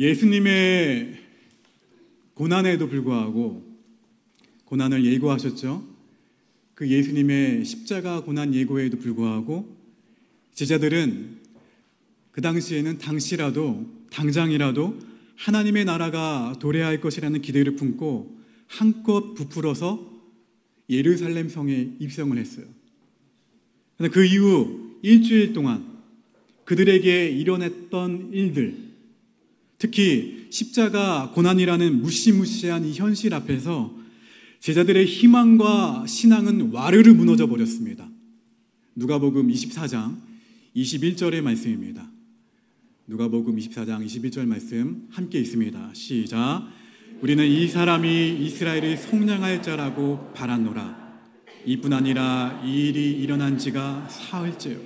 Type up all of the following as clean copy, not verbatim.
예수님의 고난에도 불구하고 고난을 예고하셨죠. 그 예수님의 십자가 고난 예고에도 불구하고 제자들은 그 당시에는 당장이라도 하나님의 나라가 도래할 것이라는 기대를 품고 한껏 부풀어서 예루살렘 성에 입성을 했어요. 그런데 그 이후 일주일 동안 그들에게 일어났던 일들, 특히 십자가 고난이라는 무시무시한 이 현실 앞에서 제자들의 희망과 신앙은 와르르 무너져 버렸습니다. 누가복음 24장 21절의 말씀입니다. 누가복음 24장 21절 말씀 함께 있습니다. 시작. 우리는 이 사람이 이스라엘을 속량할 자라고 바랐노라. 이뿐 아니라 이 일이 일어난 지가 사흘째요.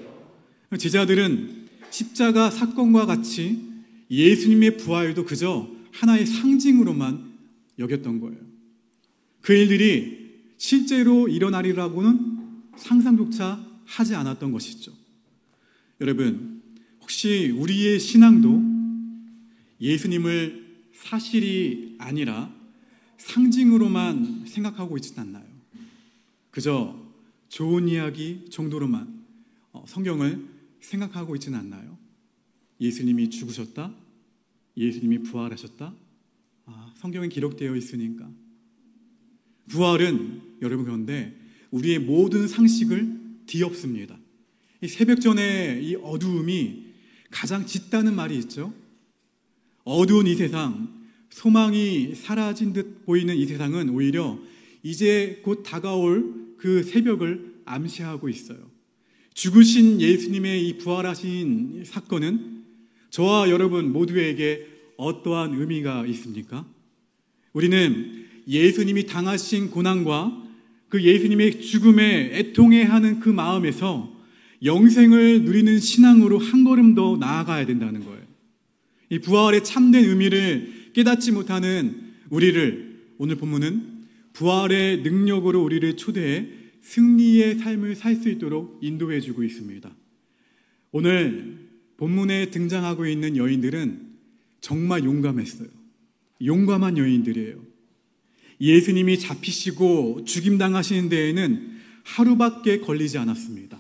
제자들은 십자가 사건과 같이 예수님의 부활도 그저 하나의 상징으로만 여겼던 거예요. 그 일들이 실제로 일어나리라고는 상상조차 하지 않았던 것이죠. 여러분, 혹시 우리의 신앙도 예수님을 사실이 아니라 상징으로만 생각하고 있지는 않나요? 그저 좋은 이야기 정도로만 성경을 생각하고 있지는 않나요? 예수님이 죽으셨다? 예수님이 부활하셨다? 성경에 기록되어 있으니까. 부활은 여러분 그런데 우리의 모든 상식을 뒤엎습니다. 이 새벽 전에 이 어두움이 가장 짙다는 말이 있죠. 어두운 이 세상, 소망이 사라진 듯 보이는 이 세상은 오히려 이제 곧 다가올 그 새벽을 암시하고 있어요. 죽으신 예수님의 이 부활하신 사건은 저와 여러분 모두에게 어떠한 의미가 있습니까? 우리는 예수님이 당하신 고난과 그 예수님의 죽음에 애통해하는 그 마음에서 영생을 누리는 신앙으로 한 걸음 더 나아가야 된다는 거예요. 이 부활의 참된 의미를 깨닫지 못하는 우리를 오늘 본문은 부활의 능력으로 우리를 초대해 승리의 삶을 살 수 있도록 인도해 주고 있습니다. 오늘 본문에 등장하고 있는 여인들은 정말 용감했어요. 용감한 여인들이에요. 예수님이 잡히시고 죽임당하시는 데에는 하루밖에 걸리지 않았습니다.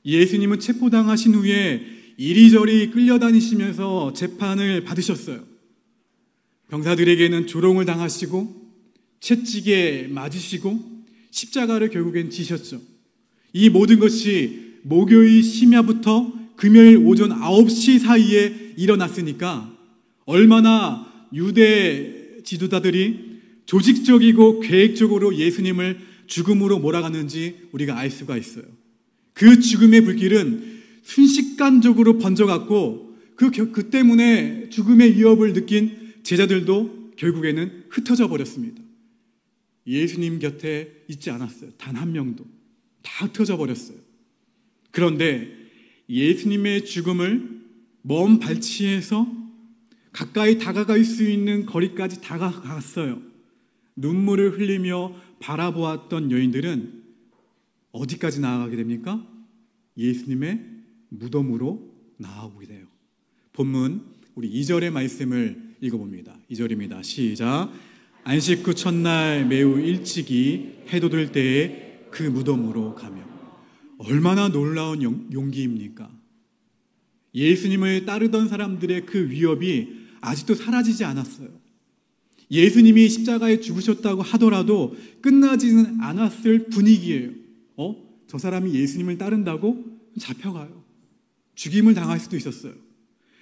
예수님은 체포당하신 후에 이리저리 끌려다니시면서 재판을 받으셨어요. 병사들에게는 조롱을 당하시고 채찍에 맞으시고 십자가를 결국엔 지셨죠. 이 모든 것이 목요일 심야부터 금요일 오전 9시 사이에 일어났으니까 얼마나 유대 지도자들이 조직적이고 계획적으로 예수님을 죽음으로 몰아갔는지 우리가 알 수가 있어요. 그 죽음의 불길은 순식간적으로 번져갔고 그 때문에 죽음의 위협을 느낀 제자들도 결국에는 흩어져 버렸습니다. 예수님 곁에 있지 않았어요. 단 한 명도. 다 흩어져 버렸어요. 그런데 예수님의 죽음을 먼 발치에서 가까이 다가갈 수 있는 거리까지 다가갔어요. 눈물을 흘리며 바라보았던 여인들은 어디까지 나아가게 됩니까? 예수님의 무덤으로 나아오게 돼요. 본문 우리 2절의 말씀을 읽어봅니다. 2절입니다. 시작. 안식 후 첫날 매우 일찍이 해도 될 때에 그 무덤으로 가며. 얼마나 놀라운 용기입니까? 예수님을 따르던 사람들의 그 위협이 아직도 사라지지 않았어요. 예수님이 십자가에 죽으셨다고 하더라도 끝나지는 않았을 분위기예요. 저 사람이 예수님을 따른다고 잡혀가요. 죽임을 당할 수도 있었어요.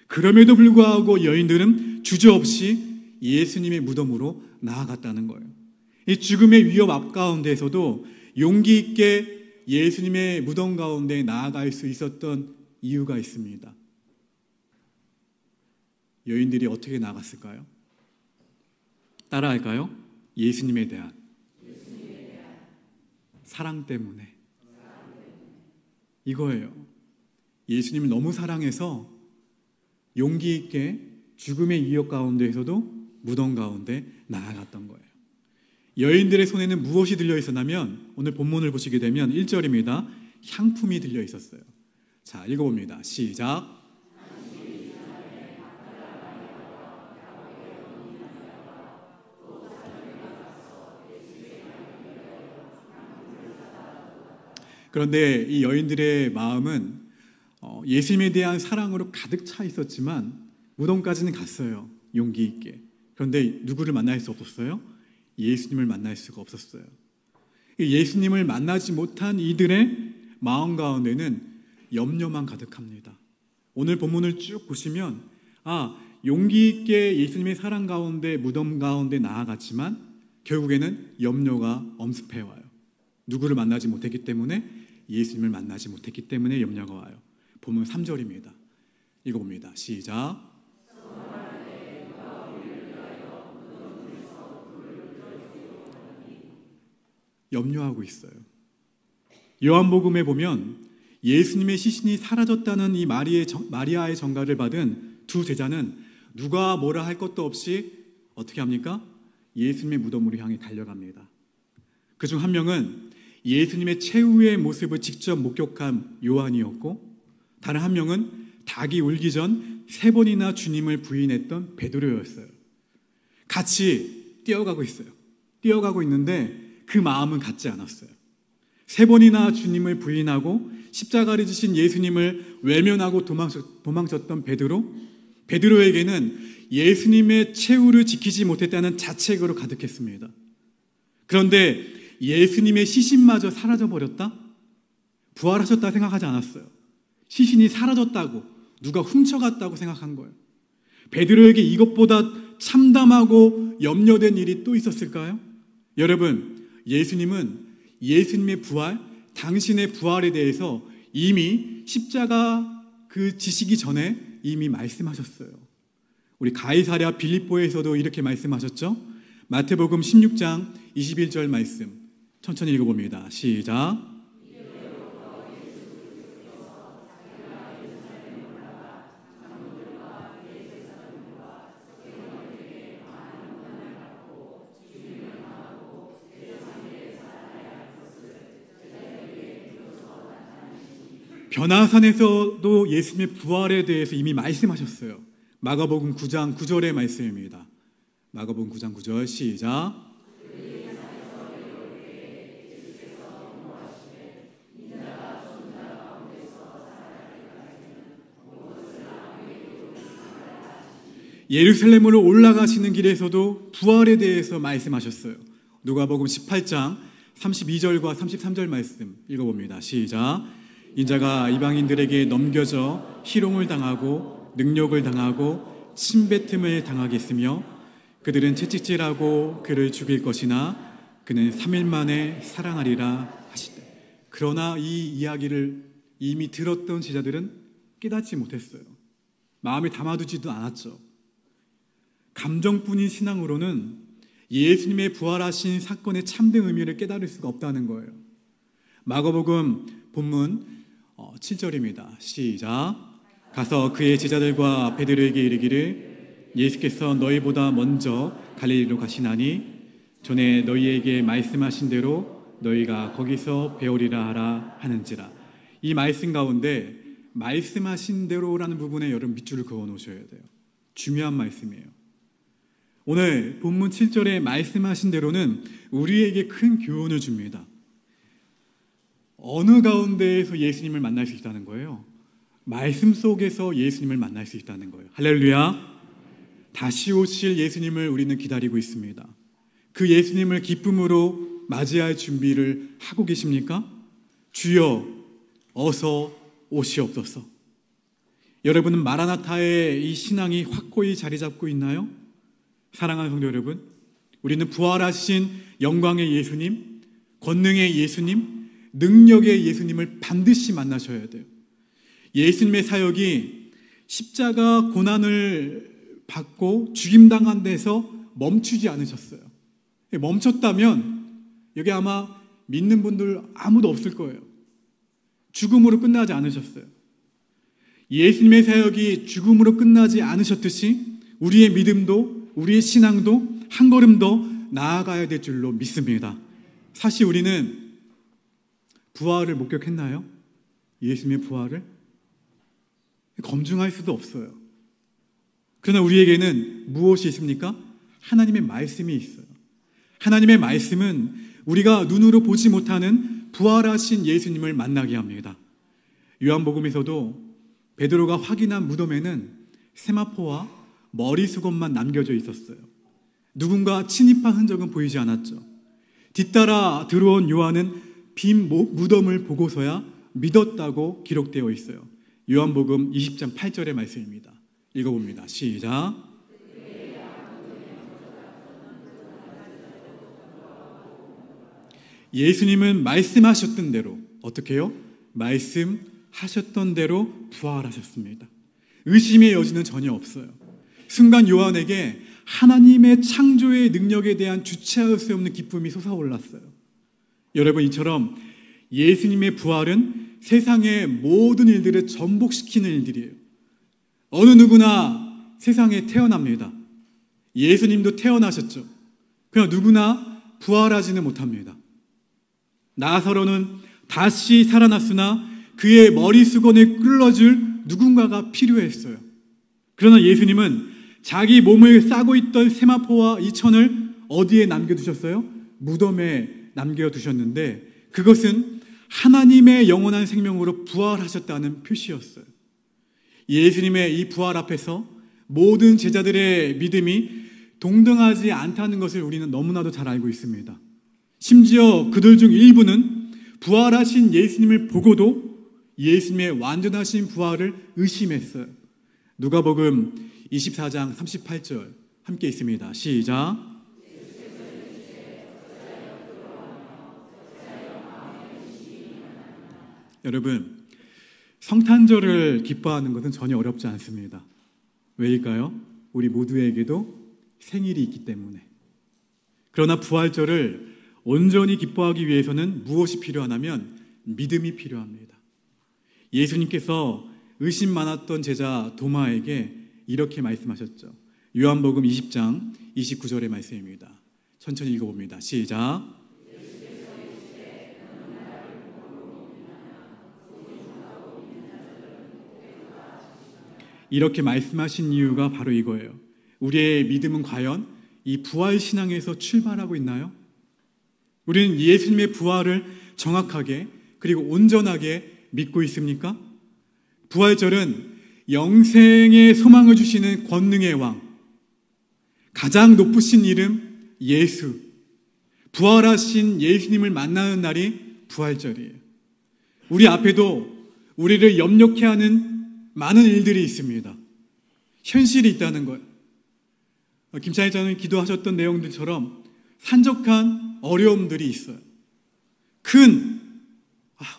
그럼에도 불구하고 여인들은 주저없이 예수님의 무덤으로 나아갔다는 거예요. 이 죽음의 위협 앞가운데에서도 용기 있게 예수님의 무덤 가운데 나아갈 수 있었던 이유가 있습니다. 여인들이 어떻게 나갔을까요? 따라할까요? 예수님에 대한 사랑 때문에. 이거예요. 예수님을 너무 사랑해서 용기 있게 죽음의 위협 가운데에서도 무덤 가운데 나아갔던 거예요. 여인들의 손에는 무엇이 들려 있었냐면 오늘 본문을 보시게 되면 1절입니다. 향품이 들려 있었어요. 자, 읽어봅니다. 시작. 그런데 이 여인들의 마음은 예수님에 대한 사랑으로 가득 차 있었지만 무덤까지는 갔어요. 용기 있게. 그런데 누구를 만날 수 없었어요? 예수님을 만날 수가 없었어요. 예수님을 만나지 못한 이들의 마음 가운데는 염려만 가득합니다. 오늘 본문을 쭉 보시면 용기 있게 예수님의 사랑 가운데 무덤 가운데 나아갔지만 결국에는 염려가 엄습해와요. 누구를 만나지 못했기 때문에, 예수님을 만나지 못했기 때문에 염려가 와요. 본문 3절입니다. 읽어봅니다. 시작. 염려하고 있어요. 요한복음에 보면 예수님의 시신이 사라졌다는 이 마리아의 전가를 받은 두 제자는 누가 뭐라 할 것도 없이 어떻게 합니까? 예수님의 무덤으로 향해 달려갑니다. 그중 한 명은 예수님의 최후의 모습을 직접 목격한 요한이었고, 다른 한 명은 닭이 울기 전 3번이나 주님을 부인했던 베드로였어요. 같이 뛰어가고 있어요. 뛰어가고 있는데 그 마음은 같지 않았어요. 3번이나 주님을 부인하고 십자가를 지신 예수님을 외면하고 도망쳤던 베드로에게는 예수님의 최후를 지키지 못했다는 자책으로 가득했습니다. 그런데 예수님의 시신마저 사라져버렸다? 부활하셨다 생각하지 않았어요. 시신이 사라졌다고, 누가 훔쳐갔다고 생각한 거예요. 베드로에게 이것보다 참담하고 염려된 일이 또 있었을까요? 여러분, 예수님은 예수님의 부활, 당신의 부활에 대해서 이미 십자가 그 지시기 전에 이미 말씀하셨어요. 우리 가이사랴 빌립보에서도 이렇게 말씀하셨죠? 마태복음 16장 21절 말씀 천천히 읽어봅니다. 시작. 변화산에서도 예수님의 부활에 대해서 이미 말씀하셨어요. 마가복음 9장 9절의 말씀입니다. 마가복음 9장 9절 시작. 예루살렘으로 올라가시는 길에서도 부활에 대해서 말씀하셨어요. 누가복음 18장 32절과 33절 말씀 읽어봅니다. 시작. 인자가 이방인들에게 넘겨져 희롱을 당하고 능욕을 당하고 침뱉음을 당하겠으며 그들은 채찍질하고 그를 죽일 것이나 그는 3일 만에 살아나리라 하시되. 그러나 이 이야기를 이미 들었던 제자들은 깨닫지 못했어요. 마음에 담아두지도 않았죠. 감정뿐인 신앙으로는 예수님의 부활하신 사건의 참된 의미를 깨달을 수가 없다는 거예요. 마가복음 본문 7절입니다. 시작. 가서 그의 제자들과 베드로에게 이르기를 예수께서 너희보다 먼저 갈릴리로 가시나니 전에 너희에게 말씀하신 대로 너희가 거기서 배우리라 하라 하는지라. 이 말씀 가운데 말씀하신 대로라는 부분에 여러분 밑줄을 그어 놓으셔야 돼요. 중요한 말씀이에요. 오늘 본문 7절에 말씀하신 대로는 우리에게 큰 교훈을 줍니다. 어느 가운데에서 예수님을 만날 수 있다는 거예요? 말씀 속에서 예수님을 만날 수 있다는 거예요. 할렐루야. 다시 오실 예수님을 우리는 기다리고 있습니다. 그 예수님을 기쁨으로 맞이할 준비를 하고 계십니까? 주여 어서 오시옵소서. 여러분은 마라나타의 이 신앙이 확고히 자리 잡고 있나요? 사랑하는 성도 여러분, 우리는 부활하신 영광의 예수님, 권능의 예수님, 능력의 예수님을 반드시 만나셔야 돼요. 예수님의 사역이 십자가 고난을 받고 죽임당한 데서 멈추지 않으셨어요. 멈췄다면 여기 아마 믿는 분들 아무도 없을 거예요. 죽음으로 끝나지 않으셨어요. 예수님의 사역이 죽음으로 끝나지 않으셨듯이 우리의 믿음도, 우리의 신앙도 한 걸음 더 나아가야 될 줄로 믿습니다. 사실 우리는 부활을 목격했나요? 예수님의 부활을? 검증할 수도 없어요. 그러나 우리에게는 무엇이 있습니까? 하나님의 말씀이 있어요. 하나님의 말씀은 우리가 눈으로 보지 못하는 부활하신 예수님을 만나게 합니다. 요한복음에서도 베드로가 확인한 무덤에는 세마포와 머리수건만 남겨져 있었어요. 누군가 침입한 흔적은 보이지 않았죠. 뒤따라 들어온 요한은 빈 무덤을 보고서야 믿었다고 기록되어 있어요. 요한복음 20장 8절의 말씀입니다. 읽어봅니다. 시작. 예수님은 말씀하셨던 대로 어떻게 해요? 말씀하셨던 대로 부활하셨습니다. 의심의 여지는 전혀 없어요. 순간 요한에게 하나님의 창조의 능력에 대한 주체할 수 없는 기쁨이 솟아올랐어요. 여러분, 이처럼 예수님의 부활은 세상의 모든 일들을 전복시키는 일들이에요. 어느 누구나 세상에 태어납니다. 예수님도 태어나셨죠. 그러나 누구나 부활하지는 못합니다. 나사로는 다시 살아났으나 그의 머리수건을 끌어줄 누군가가 필요했어요. 그러나 예수님은 자기 몸을 싸고 있던 세마포와 이천을 어디에 남겨두셨어요? 무덤에 남겨두셨는데 그것은 하나님의 영원한 생명으로 부활하셨다는 표시였어요. 예수님의 이 부활 앞에서 모든 제자들의 믿음이 동등하지 않다는 것을 우리는 너무나도 잘 알고 있습니다. 심지어 그들 중 일부는 부활하신 예수님을 보고도 예수님의 완전하신 부활을 의심했어요. 누가복음 24장 38절 함께 있습니다. 시작. 여러분, 성탄절을 기뻐하는 것은 전혀 어렵지 않습니다. 왜일까요? 우리 모두에게도 생일이 있기 때문에. 그러나 부활절을 온전히 기뻐하기 위해서는 무엇이 필요하냐면 믿음이 필요합니다. 예수님께서 의심 많았던 제자 도마에게 이렇게 말씀하셨죠. 요한복음 20장 29절의 말씀입니다. 천천히 읽어봅니다. 시작. 이렇게 말씀하신 이유가 바로 이거예요. 우리의 믿음은 과연 이 부활 신앙에서 출발하고 있나요? 우리는 예수님의 부활을 정확하게 그리고 온전하게 믿고 있습니까? 부활절은 영생의 소망을 주시는 권능의 왕, 가장 높으신 이름 예수, 부활하신 예수님을 만나는 날이 부활절이에요. 우리 앞에도 우리를 염려케 하는 많은 일들이 있습니다. 현실이 있다는 거예요. 김찬희자는 기도하셨던 내용들처럼 산적한 어려움들이 있어요.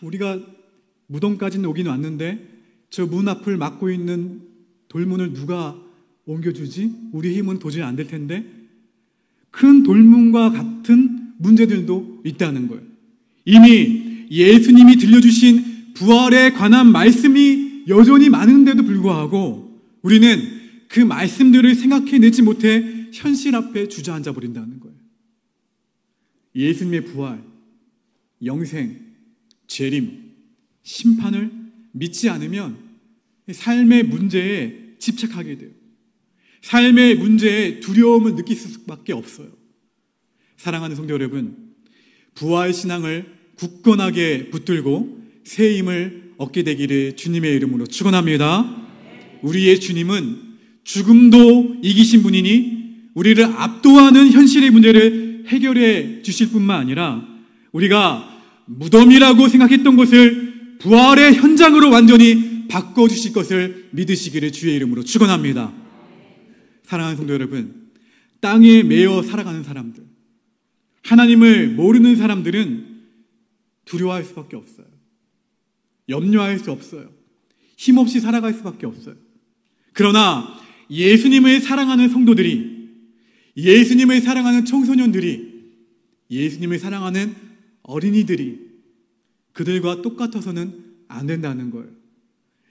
우리가 무덤까지는 오긴 왔는데 저 문 앞을 막고 있는 돌문을 누가 옮겨주지? 우리 힘은 도저히 안 될 텐데 큰 돌문과 같은 문제들도 있다는 거예요. 이미 예수님이 들려주신 부활에 관한 말씀이 여전히 많은데도 불구하고 우리는 그 말씀들을 생각해내지 못해 현실 앞에 주저앉아 버린다는 거예요. 예수님의 부활, 영생, 재림, 심판을 믿지 않으면 삶의 문제에 집착하게 돼요. 삶의 문제에 두려움을 느낄 수밖에 없어요. 사랑하는 성도 여러분, 부활 신앙을 굳건하게 붙들고 새 힘을 얻게 되기를 주님의 이름으로 축원합니다. 우리의 주님은 죽음도 이기신 분이니 우리를 압도하는 현실의 문제를 해결해 주실 뿐만 아니라 우리가 무덤이라고 생각했던 것을 부활의 현장으로 완전히 바꿔주실 것을 믿으시기를 주의 이름으로 축원합니다. 사랑하는 성도 여러분, 땅에 매여 살아가는 사람들, 하나님을 모르는 사람들은 두려워할 수밖에 없어요. 염려할 수 없어요. 힘없이 살아갈 수밖에 없어요. 그러나 예수님을 사랑하는 성도들이, 예수님을 사랑하는 청소년들이, 예수님을 사랑하는 어린이들이 그들과 똑같아서는 안 된다는 거예요.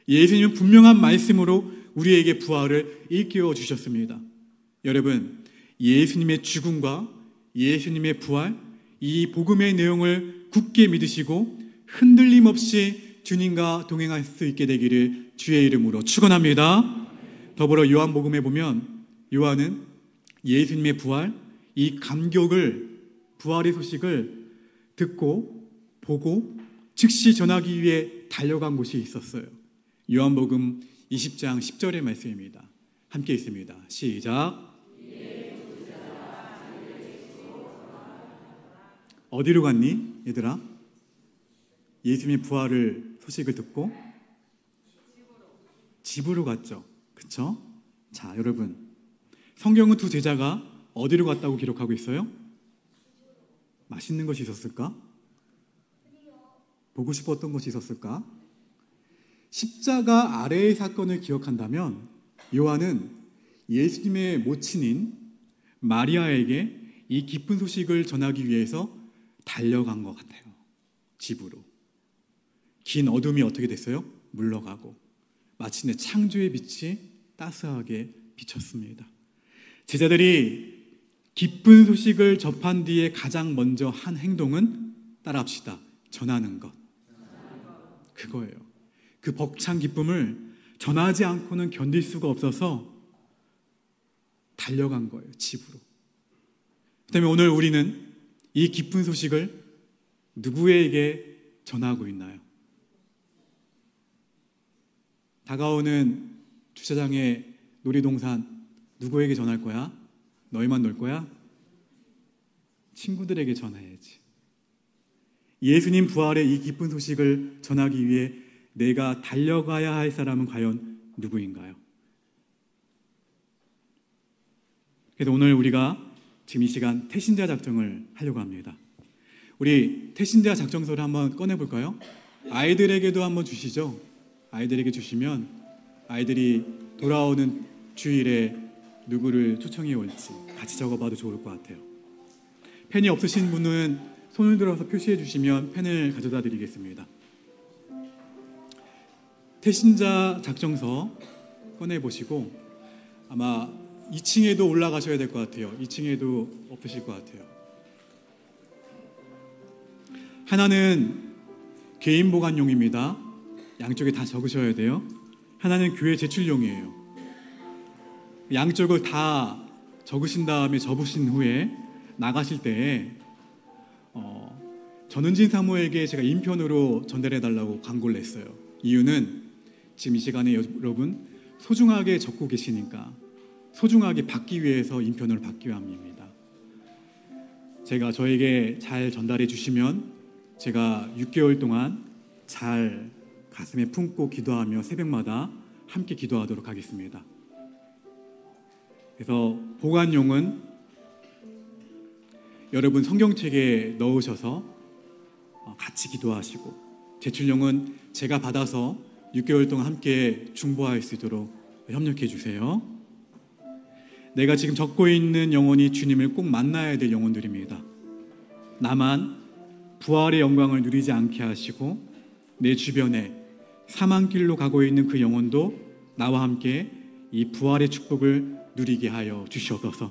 예수님은 분명한 말씀으로 우리에게 부활을 일깨워 주셨습니다. 여러분, 예수님의 죽음과 예수님의 부활, 이 복음의 내용을 굳게 믿으시고 흔들림 없이 주님과 동행할 수 있게 되기를 주의 이름으로 축원합니다. 더불어 요한복음에 보면 요한은 예수님의 부활, 이 감격을, 부활의 소식을 듣고 보고 즉시 전하기 위해 달려간 곳이 있었어요. 요한복음 20장 10절의 말씀입니다. 함께 있습니다. 시작. 어디로 갔니, 얘들아? 예수님의 부활을 소식을 듣고 집으로 갔죠. 그쵸? 자, 여러분, 성경은 두 제자가 어디로 갔다고 기록하고 있어요? 맛있는 것이 있었을까? 보고 싶었던 것이 있었을까? 십자가 아래의 사건을 기억한다면 요한은 예수님의 모친인 마리아에게 이 기쁜 소식을 전하기 위해서 달려간 것 같아요. 집으로. 긴 어둠이 어떻게 됐어요? 물러가고 마침내 창조의 빛이 따스하게 비쳤습니다. 제자들이 기쁜 소식을 접한 뒤에 가장 먼저 한 행동은 따라합시다. 전하는 것. 그거예요. 그 벅찬 기쁨을 전하지 않고는 견딜 수가 없어서 달려간 거예요. 집으로. 그다음에 오늘 우리는 이 기쁜 소식을 누구에게 전하고 있나요? 다가오는 주차장의 놀이동산 누구에게 전할 거야? 너희만 놀 거야? 친구들에게 전해야지. 예수님 부활의 이 기쁜 소식을 전하기 위해 내가 달려가야 할 사람은 과연 누구인가요? 그래서 오늘 우리가 지금 이 시간 태신자 작정을 하려고 합니다. 우리 태신자 작정서를 한번 꺼내볼까요? 아이들에게도 한번 주시죠. 아이들에게 주시면 아이들이 돌아오는 주일에 누구를 초청해 올지 같이 적어봐도 좋을 것 같아요. 펜이 없으신 분은 손을 들어서 표시해 주시면 펜을 가져다 드리겠습니다. 태신자 작정서 꺼내보시고 아마 2층에도 올라가셔야 될 것 같아요. 2층에도 없으실 것 같아요. 하나는 개인 보관용입니다. 양쪽에 다 적으셔야 돼요. 하나는 교회 제출용이에요. 양쪽을 다 적으신 다음에 접으신 후에 나가실 때에 전은진 사모에게 제가 인편으로 전달해달라고 광고를 냈어요. 이유는 지금 이 시간에 여러분 소중하게 적고 계시니까 소중하게 받기 위해서 인편을 받기 위함입니다. 제가 저에게 잘 전달해 주시면 제가 6개월 동안 잘 가슴에 품고 기도하며 새벽마다 함께 기도하도록 하겠습니다. 그래서 보관용은 여러분 성경책에 넣으셔서 같이 기도하시고, 제출용은 제가 받아서 6개월 동안 함께 중보할 수 있도록 협력해 주세요. 내가 지금 적고 있는 영혼이 주님을 꼭 만나야 될 영혼들입니다. 나만 부활의 영광을 누리지 않게 하시고 내 주변에 사망길로 가고 있는 그 영혼도 나와 함께 이 부활의 축복을 누리게 하여 주시옵소서.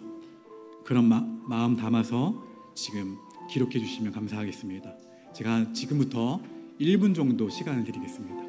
그런 마음 담아서 지금 기록해 주시면 감사하겠습니다. 제가 지금부터 1분 정도 시간을 드리겠습니다.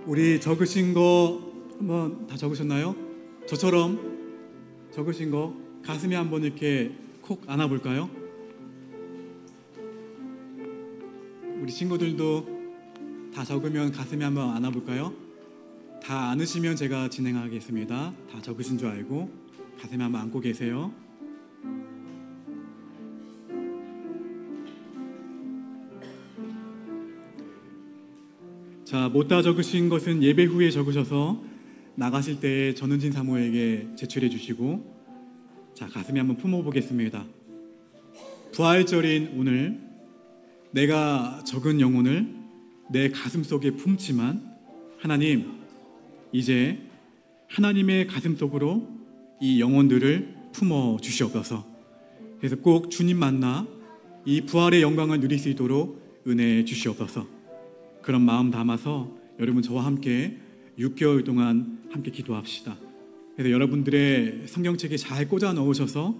우리 적으신 거 한번 다 적으셨나요? 저처럼 적으신 거 가슴에 한번 이렇게 콕 안아볼까요? 우리 친구들도 다 적으면 가슴에 한번 안아볼까요? 다 안으시면 제가 진행하겠습니다. 다 적으신 줄 알고 가슴에 한번 안고 계세요. 자, 못다 적으신 것은 예배 후에 적으셔서 나가실 때 전은진 사모에게 제출해 주시고, 자, 가슴에 한번 품어보겠습니다. 부활절인 오늘 내가 적은 영혼을 내 가슴 속에 품지만 하나님, 이제 하나님의 가슴 속으로 이 영혼들을 품어 주시옵소서. 그래서 꼭 주님 만나 이 부활의 영광을 누릴 수 있도록 은혜 주시옵소서. 그런 마음 담아서 여러분 저와 함께 6개월 동안 함께 기도합시다. 그래서 여러분들의 성경책에 잘 꽂아 넣으셔서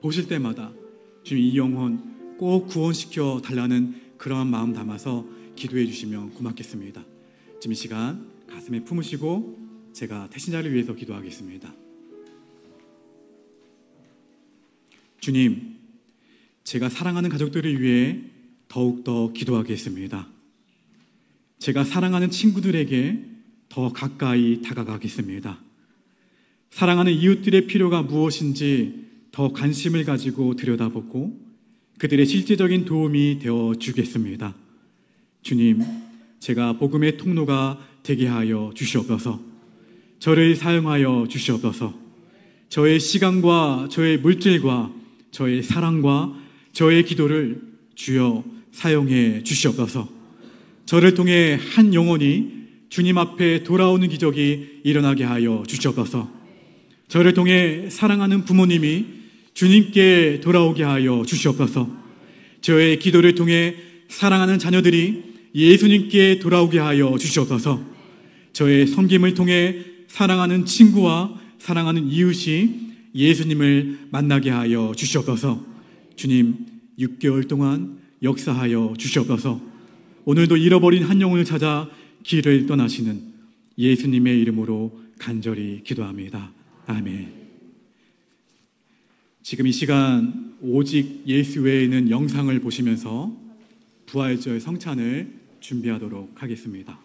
보실 때마다 주님 이 영혼 꼭 구원시켜 달라는 그러한 마음 담아서 기도해 주시면 고맙겠습니다. 지금 이 시간 가슴에 품으시고 제가 태신자를 위해서 기도하겠습니다. 주님, 제가 사랑하는 가족들을 위해 더욱더 기도하겠습니다. 제가 사랑하는 친구들에게 더 가까이 다가가겠습니다. 사랑하는 이웃들의 필요가 무엇인지 더 관심을 가지고 들여다보고 그들의 실제적인 도움이 되어 주겠습니다. 주님, 제가 복음의 통로가 되게 하여 주시옵소서. 저를 사용하여 주시옵소서. 저의 시간과 저의 물질과 저의 사랑과 저의 기도를 주여 사용해 주시옵소서. 저를 통해 한 영혼이 주님 앞에 돌아오는 기적이 일어나게 하여 주시옵소서. 저를 통해 사랑하는 부모님이 주님께 돌아오게 하여 주시옵소서. 저의 기도를 통해 사랑하는 자녀들이 예수님께 돌아오게 하여 주시옵소서. 저의 섬김을 통해 사랑하는 친구와 사랑하는 이웃이 예수님을 만나게 하여 주시옵소서. 주님, 6개월 동안 역사하여 주시옵소서. 오늘도 잃어버린 한 영혼을 찾아 길을 떠나시는 예수님의 이름으로 간절히 기도합니다. 아멘. 지금 이 시간 오직 예수 외에는 영상을 보시면서 부활절 성찬을 준비하도록 하겠습니다.